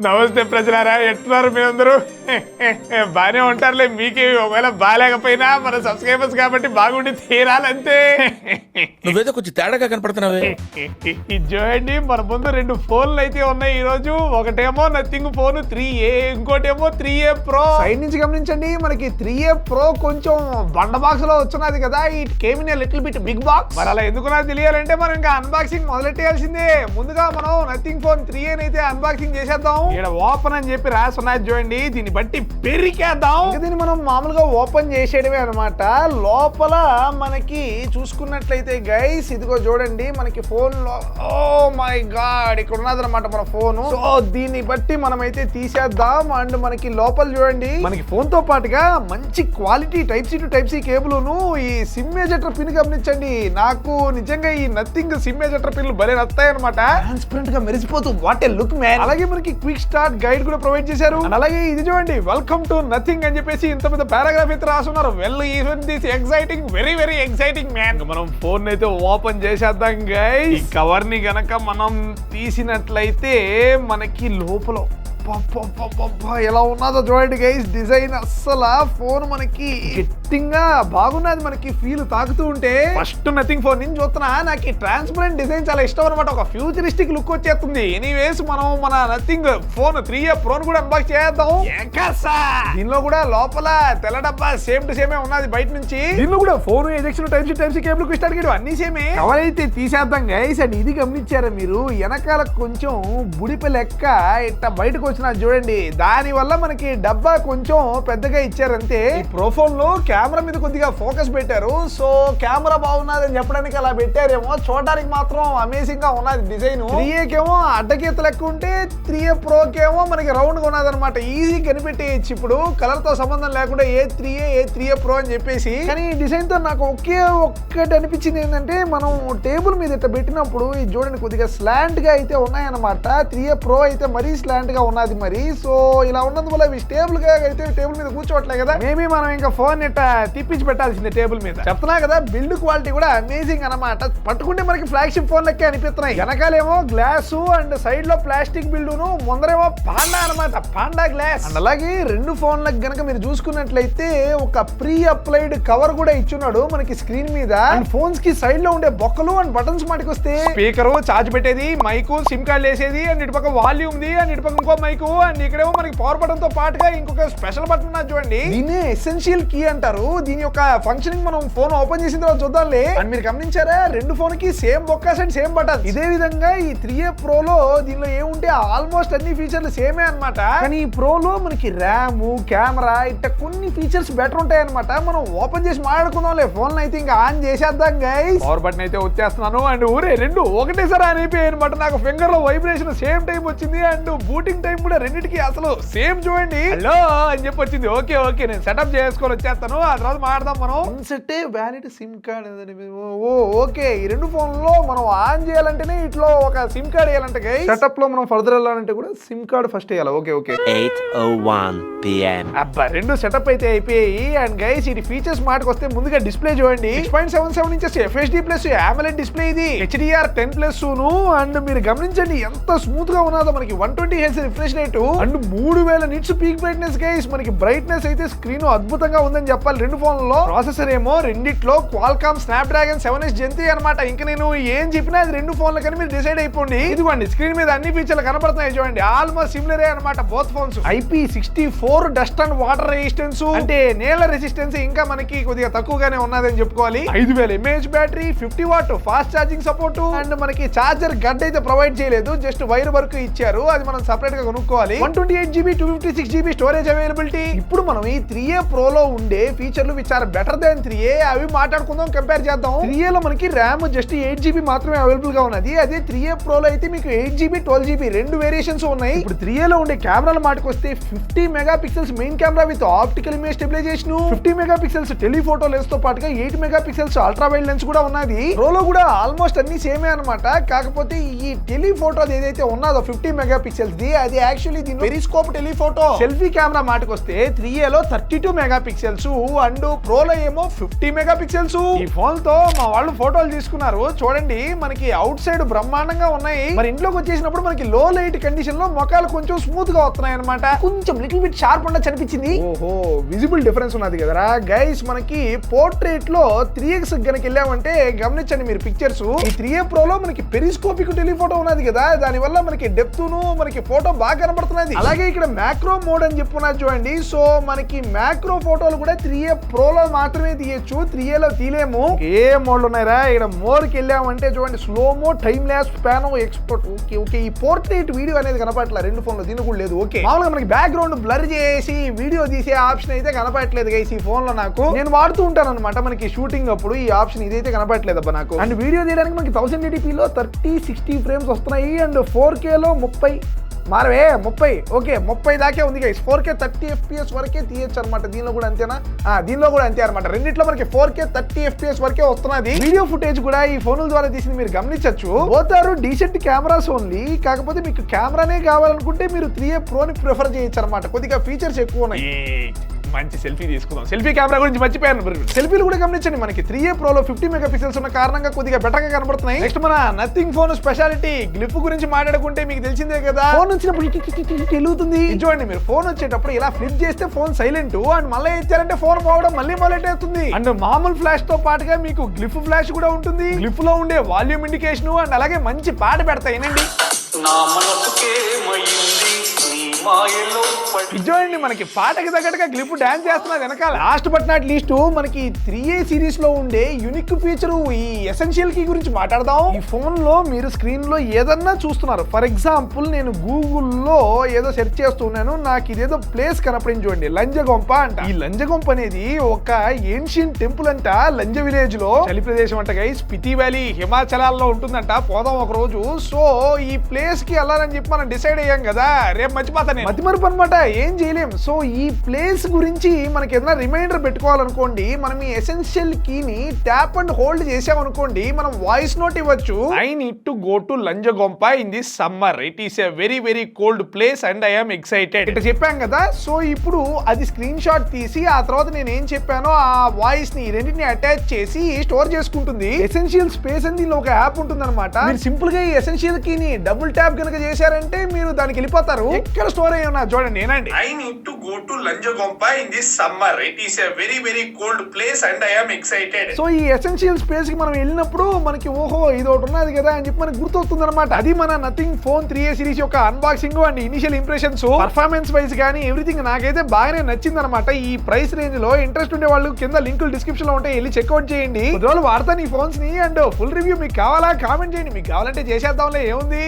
నమస్తే ప్రజలారా, ఎట్టున్నారు మీరందరూ? బానే ఉంటారులే. మీకే ఒకవేళ బాగాలేకపోయినా మన సబ్స్క్రైబర్స్ కాబట్టి బాగుండి తీరాలంతే. నువ్వేదో కొంచెం తేడాగా కనపడుతున్నావే. ఇది చూడండి, మన ముందు రెండు ఫోన్లు అయితే ఉన్నాయి ఈ రోజు. ఒకటేమో నథింగ్ ఫోన్ 3A, ఇంకోటేమో 3A Pro. సైడ్ నుంచి గమనించండి, మనకి 3A Pro కొంచెం బండ బాక్స్ లో వచ్చున్నది కదా. It came in little bit big box. మరి అలా ఎందుకు నాకు తెలియాలంటే మనం ఇంకా అన్బాక్సింగ్ మొదలెట్టేయాల్సిందే. ముందుగా మనం నథింగ్ ఫోన్ 3A అయితే అన్బాక్సింగ్ చేసేద్దాం. ఇక్కడ ఓపెన్ అని చెప్పి రాసున్నది చూడండి, దీన్ని బట్టి పెరికేద్దాం. దీన్ని మనం మామూలుగా ఓపెన్ చేసేయడమే అనమాట. లోపల మనకి చూసుకున్నట్లయితే గైస్, ఇదిగో చూడండి మనకి ఫోన్ లో, ఓ మై గాడ్, ఇక్కడ ఉన్నది అనమాట మన ఫోన్. సో దీన్ని బట్టి మనం అయితే తీసేద్దాం. అండ్ మనకి లోపల చూడండి, మనకి ఫోన్ తో పాటుగా మంచి quality type C to type C కేబుల్ను, ఈ సిమ్ ఎజెక్టర్ పిన్ గమనించండి. నాకు నిజంగా ఈ నథింగ్ సిమ్ ఎజెక్టర్ పిన్లు భలే నచ్చాయి అనమాట. ట్రాన్స్పరెంట్ గా మెరిసిపోతూ, వాట్ ఏ లుక్ మ్యాన్. అలాగే మనకి క్విక్ స్టార్ట్ గైడ్ కూడా ప్రొవైడ్ చేశారు. అలాగే ఇది చూడండి, వెల్కమ్ టు నథింగ్ అని చెప్పేసి ఇంత పెద్ద పారాగ్రాఫ్ అయితే రాస్తున్నారు. Well even this exciting, very very exciting man. మనం ఫోన్ అయితే ఓపెన్ చేసేద్దాం గైస్. ఈ కవర్ ని గనక మనం తీసినట్లయితే మనకి లోపల ఎలా ఉన్నదో చూడండి గైస్. డిజైన్ అస్సలు ఫోన్ మనకి గట్టిగా బాగున్నది. మనకి ఫీల్ తాకుతూ ఉంటే ఫస్ట్ నథింగ్ ఫోన్ నుంచి చూస్తున్నా నాకు ఈ ట్రాన్స్పరెంట్ డిజైన్ చాలా ఇష్టం అనమాట. ఒక ఫ్యూచరిస్టిక్ లుక్ వచ్చేస్తుంది. ఎనీవేస్ మనం మన నథింగ్ ఫోన్ 3A Pro కూడా అన్బాక్స్ చేద్దాం. దీనిలో కూడా లోపల తెల్ల డబ్బా సేమ్ టు సేమే ఉన్నది బయట నుంచి. దీనిలో కూడా phone ejection type C cable start చేయడం అన్ని సేమే. కవర్ అయితే తీసేద్దాం గైస్. అండ్ ఇది గమనించారా మీరు, వెనకాల కొంచెం బుడిప లెక్క ఇట్ట బయటకు చూడండి. దాని వల్ల మనకి డబ్బా కొంచెం పెద్దగా ఇచ్చారంతే. ఈ ప్రో ఫోన్ లో కెమెరా మీద కొద్దిగా ఫోకస్ పెట్టారు. సో కెమెరా బాగున్నది అని చెప్పడానికి అలా పెట్టారేమో. చూడడానికి మాత్రం అమేజింగ్ గా ఉన్నది డిజైన్. 3A కేమో అడ్డగీత లెక్క ఉంటే 3A Pro కేమో మనకి రౌండ్ గా ఉన్నది అనమాట. ఈజీ కనిపెట్టేయచ్చు ఇప్పుడు, కలర్ తో సంబంధం లేకుండా ఏ 3A Pro అని చెప్పేసి. కానీ ఈ డిజైన్ తో నాకు ఒక్కటి అనిపించింది ఏంటంటే, మనం టేబుల్ మీద ఇట్లా పెట్టినప్పుడు ఇది చూడండి కొద్దిగా స్లాంట్ గా అయితే ఉన్నాయన్నమాట. 3A Pro అయితే మరీ స్లాంట్ గా ఉన్నది మరి. సో ఇలా ఉన్నందువల్ల ఇవి స్టేబుల్ గా అయితే టేబుల్ మీద కూర్చోవట్లే కదా. మేబీ మనం ఇంకా ఫోన్ ఇట్లా తిప్పించి పెట్టాల్సిందే టేబుల్ మీద. చెప్తున్నా కదా, బిల్డ్ క్వాలిటీ కూడా అమేజింగ్ అనమాట. పట్టుకుంటే మనకి ఫ్లాగ్షిప్ ఫోన్ లెక్కే అనిపిస్తున్నాయి. వెనకాలేమో గ్లాసు అండ్ సైడ్ లో ప్లాస్టిక్ బిల్డును, ముందరేమో పాండా అనమాట, పాండా గ్లాస్. అండ్ అలాగే రెండు ఫోన్లకు గనక మీరు చూసుకున్నట్లయితే ఒక ప్రీ అప్లైడ్ కవర్ కూడా ఇచ్చున్నాడు మనకి స్క్రీన్ మీద. అండ్ ఫోన్స్ కి సైడ్ లో ఉండే బొక్కలు అండ్ బటన్స్ మాటికి వస్తే స్పీకర్, చార్జ్ పెట్టేది, మైకు, సిమ్ కార్డ్ వేసేది, అండ్ ఇటుపక్క వాల్యూమ్ ది, అండ్ ఇటుపక్క ఇంకో మైకు, అండ్ ఇక్కడేమో మనకి పవర్ బటన్ తో పాటుగా ఇంకొక స్పెషల్ బటన్ ఉన్నది చూడండి. దీన్ని ఎసెన్షియల్ కీ అంటారు. దీని యొక్క ఫంక్షనింగ్ మనం ఫోన్ ఓపెన్ చేసిన తర్వాత చూద్దాంలే. అండ్ మీరు గమనించారా, రెండు ఫోన్ కి సేమ్ బొక్కాస్ అండ్ సేమ్ బటన్. ఇదే విధంగా ఈ 3A Pro లో దీనిలో ఏముంటే ఆల్మోస్ట్ అన్ని ఫీచర్లు సేమే అనమాట. కానీ ఈ Pro లో మనకి ర్యామ్, కెమెరా ఇట్లా కొన్ని ఫీచర్స్ బెటర్ ఉంటాయి అనమాట. మనం ఓపెన్ చేసి మాట్లాడుకుందాంలే. ఫోన్ అయితే ఇంకా ఆన్ చేసేద్దాం గైస్. పవర్ బటన్ అయితే వచ్చేస్తున్నాను. అండ్ ఊరే రెండు ఒకటేసారి ఆన్ అయిపోయాయి అనమాట. నాకు ఫింగర్ లో వైబ్రేషన్ సేమ్ టైం వచ్చింది. అండ్ బూటింగ్ టైం కూడా రెండింటికి అసలు సేమ్ చూడండి. హలో అని చెప్పి వచ్చింది. ఓకే ఓకే, నేను సెటప్ చేసుకొని వచ్చేస్తాను. ఆ తర్వాత మాట్లాడదాం మనం. INCET valid SIM card. Okay, ఈ రెండు ఫోన్లో మనం ఆన్ చేయాలంటేనే ఇట్లా ఒక సిమ్ కార్డ్ వేయాలంటే గైస్. సెటప్ లో మనం ఫర్దర్ వెళ్ళాలంటే కూడా సిమ్ కార్డ్ ఫస్ట్ వేయాలి. Okay okay. 8:01 PM. అబ్బా, రెండు సెటప్ అయితే అయిపోయాయి. అండ్ గైస్, ఇది ఫీచర్స్ మాటకు వస్తే ముందుగా డిస్ప్లే చూడండి. 6.77 inches FHD plus AMOLED display. ఇది HDR 10+ ను. అండ్ మీరు గమనించండి ఎంత స్మూత్ గా ఉన్నదో. మనకి 120Hz refresh rate and 3000 nits peak brightness guys. మనకి బ్రైట్నెస్ అయితే స్క్రీన్ అద్భుతంగా ఉందని చెప్పాలి రెండు ఫోన్లలో. ప్రాసెసర్ ఏమో రెండిట్లో క్వాల్కామ్ స్నాప్డ్రాగన్ 7S Gen 3 అనమాట. ఇంకా నేను ఏం చెప్పినా అది రెండు ఫోన్ల కానీ మీరు డిసైడ్ అయిపోండి. ఇదిగోండి స్క్రీన్ మీద అన్ని ఫీచర్లు కనబడుతున్నాయి చూడండి. ఆల్మోస్ట్ సిమిలరే అనమాట both phones. IP64 dust and water resistance, అంటే నేల రెసిస్టెన్స్ ఇంకా మనకి కొద్దిగా తక్కువగానే ఉన్నదని చెప్పుకోవాలి. 5000 mAh battery, 50 watt fast charging support. And మనకి చార్జర్ గడ్ అయితే ప్రొవైడ్ చేయలేదు, జస్ట్ వైర్ వరకు ఇచ్చారు. అది మనం సెపరేట్ గా కొనుక్కోవాలి. 128GB 256GB storage availability. ఇప్పుడు మనం ఈ 3A Pro లో ఉండే ఫీచర్లు which are better than 3A అవి మాట్లాడుకుందాం, కంపేర్ చేద్దాం. 3A లో మనకి ర్యామ్ జస్ట్ 8GB మాత్రమే అవైలబుల్ గా ఉన్నది. అదే 3A Pro లో అయితే మీకు 8GB 12GB రెండు వేరియేషన్స్ ఉన్నాయి. ఇప్పుడు 3A లో ఉండే కెమెరాల మాటకు వస్తే 50 megapixels main camera with optical image stabilization, 50 megapixels telephoto lens తో పాటుగా 8 మెగాపిక్సెల్స్ అల్ట్రా వైడ్ లెన్స్ కూడా ఉన్నది. Pro లో కూడా ఆల్మోస్ట్ అన్ని సేమే అనమాట. కాకపోతే ఈ టెలిఫోటో ఏదైతే ఉన్నదో 50 మెగాపిక్సెల్స్ ది, అది యాక్చువల్లీ దీని పెరిస్కోప్ టెలిఫోటో. సెల్ఫీ కెమెరా మాటకు వస్తే 3A లో 32 మెగాపిక్సెల్స్ అండ్ ప్రోలో ఏమో 50 మెగా పిక్సెల్స్. ఈ ఫోన్ తో మా వాళ్ళు ఫోటోలు తీసుకున్నారు చూడండి, మనకి అవుట్ సైడ్ బ్రహ్మాండంగా ఉన్నాయి. మరి ఇంట్లోకి వచ్చేసినప్పుడు మనకి లో లైట్ కండిషన్ లో మొక్కలు కొంచెం స్మూత్ గా వస్తున్నాయి అనమాట. కొంచెం లిటిల్ బిట్ షార్ప్ ఉండొచ్చు అనిపించింది. ఓహో విజిబుల్ డిఫరెన్స్ ఉన్నది కదరా గైస్. మనకి పోర్ట్రేట్ లో 3x గనక వెళ్ళామంటే గమనించండి మీరు పిక్చర్స్. ఈ 3a Pro లో మనకి పెరిస్కోపిక్ టెలిఫోటో ఉన్నది కదా, దాని వల్ల మనకి డెప్త్ ను మనకి ఫోటో బాగా కనబడుతున్నది. అలాగే ఇక్కడ మ్యాక్రో మోడ్ అని చెప్పుకున్నారు చూడండి. సో మనకి మ్యాక్రో ఫోటోలు కూడా 3a Pro లో మాత్రమే తీయచ్చు, 3a లో తీయలేము. ఏ మోడ్లు ఉన్నాయరా, ఇక్కడ మోడ్ కి వెళ్ళామంటే చూడండి slomo, time lapse, pano, export. Okay okay ఈ పోర్ట్రేట్ వీడియో అనేది కనపడట్లేదు రెండు ఫోన్లో, దీని కూడా లేదు. ఓకే మామూలుగా మనకి బ్యాక్గ్రౌండ్ బ్లర్ చేసి వీడియో తీసే ఆప్షన్ అయితే కనపడట్లేదు గైస్ ఈ ఫోన్ లో. నాకు నేను వాడుతూ ఉంటాను అనమాట మనకి షూటింగ్ అప్పుడు, ఈ ఆప్షన్ ఇదైతే కనపడట్లేదు అబ్బా నాకు. అండ్ వీడియో తీయడానికి మనకి 1080p లో 30-60 ఫ్రేమ్స్ వస్తున్నాయి అండ్ 4K లో 30 మారవే 30. ఓకే 30 దాకే ఉంది గైస్. 4K 30 FPS వరకే తీయచ్చు అనమాట. దీనిలో కూడా అంతేనా? దీనిలో కూడా అంతే అనమాట. రెండిట్లో మనకి 4K 30 FPS వరకే వస్తున్నది. వీడియో ఫుటేజ్ కూడా ఈ ఫోన్ల ద్వారా తీసింది మీరు గమనించచ్చు. పోతారు డీసెంట్ కెమెరాస్ ఓన్లీ. కాకపోతే మీకు కెమెరానే కావాలనుకుంటే మీరు 3a Pro ని ప్రిఫర్ చేయొచ్చు అనమాట. కొద్దిగా ఫీచర్స్ ఎక్కువ ఉన్నాయి. మంచి సెల్ఫీ తీసుకుందాం. సెల్ఫీ కెమెరా గురించి మర్చిపోయాను. సెల్ఫీలు కూడా గమనించండి, మనకి 3a Pro లో 50 మెగా పిక్సెల్స్ ఉన్న కారణంగా కొద్దిగా బెటర్ గా కనబడుతున్నాయి. నెక్స్ట్ మన నథింగ్ ఫోన్ స్పెషాలిటీ గ్లిఫ్ గురించి మాట్లాడుకుంటే మీకు తెలిసిందే కదా, ఫోన్ వచ్చినప్పుడు తెలుగుతుంది. చూడండి మీరు ఫోన్ వచ్చేటప్పుడు ఇలా ఫ్లిప్ చేస్తే ఫోన్ సైలెంట్ అండ్ మళ్ళీ ఇచ్చారంటే ఫోన్ పోవడం మళ్ళీ మొదలెట్టేస్తుంది. అండ్ మామూలు ఫ్లాష్ తో పాటుగా మీకు గ్లిఫ్ ఫ్లాష్ కూడా ఉంటుంది. గ్లిఫ్ లో ఉండే వాల్యూమ్ ఇండికేషన్ అండ్ అలాగే మంచి పాట పెడతాయి. ఏనండి చూడండి మనకి పాటకి తగ్గట్టుగా గ్లిప్ డాన్స్ చేస్తున్నది వెనకాల. లాస్ట్ బట్ నాట్ లీస్ట్ మనకి 3a సిరీస్ లో ఉండే యూనిక్ ఫీచర్ ఈ ఎసెన్షియల్ కీ గురించి మాట్లాడదాం. ఈ ఫోన్ లో మీరు స్క్రీన్ లో ఏదన్నా చూస్తున్నారు. ఫర్ ఎగ్జాంపుల్ నేను గూగుల్లో ఏదో సెర్చ్ చేస్తున్నాను, నాకు ఇదేదో ప్లేస్ కనపడింది చూడండి, లంజగొంప అంట. ఈ లంజగొంప అనేది ఒక ఏన్షియన్ టెంపుల్ అంట, లంజ విలేజ్ లో, చలి ప్రదేశం అంట గైస్. స్పితి వ్యాలీ హిమాచలాల్లో ఉంటుందంట. పోదాం ఒక రోజు. సో ఈ ప్లేస్ కి వెళ్ళాలని చెప్పి మనం డిసైడ్ అయ్యాం కదా, రేపు మర్చిపోతాను మతిమరుపు అనమాట, ఏం చేయలేం. సో ఈ ప్లేస్ గురించి మనకి ఏదైనా రిమైండర్ పెట్టుకోవాలనుకోండి, మనం ఈ ఎసెన్షియల్ కీని ట్యాప్ అండ్ హోల్డ్ చేసామనుకోండి, మనం వాయిస్ నోట్ ఇవ్వచ్చు. I need to go to Lanjagompa in this summer. It is a very very cold place and I am excited. ఇట్లా చెప్పాం కదా. సో ఇప్పుడు అది స్క్రీన్ షాట్ తీసి ఆ తర్వాత నేను ఏం చెప్పానో ఆ వాయిస్ ని రెండింటిని అటాచ్ చేసి స్టోర్ చేసుకుంటుంది. ఎసెన్షియల్ స్పేస్ అని దీనిలో ఒక యాప్ ఉంటుంది అనమాట. మీరు సింపుల్ గా ఈ ఎసెన్షియల్ కీని డబుల్ ట్యాప్ కనుక చేశారంటే మీరు దానికి వెళ్ళిపోతారు. ఎక్కడ స్టోర్ అయ్యి ఉన్నా చూడండి. నేనండి I need to go to Lanjagompa in this summer. It is a very very cold place and I am excited. So ఈ ఎసెన్షియల్ స్పేస్ కి మనం వెళ్ళినప్పుడు మనకి ఓహో ఇది ఒకటి ఉన్నది కదా అని చెప్పి మనకి గుర్తొస్తుంది అనమాట. అది మన నథింగ్ ఫోన్ 3a సిరీస్ యొక్క unboxing and initial impressions. Performance wise కానీ ఎవ్రీథింగ్ నాకైతే బాగానే నచ్చింది అనమాట. ఈ ప్రైస్ రేంజ్ లో ఇంట్రెస్ట్ ఉండే వాళ్ళు కింద లింకులు డిస్క్రిప్షన్ లో ఉంటాయి, వెళ్ళి చెక్అౌట్ చేయండి. రోజులు వాడతాను ఈ ఫోన్స్ ని అండ్ ఫుల్ రివ్యూ మీకు కావాలా కామెంట్ చేయండి. మీకు కావాలంటే చేసేద్దాంలే, ఏముంది.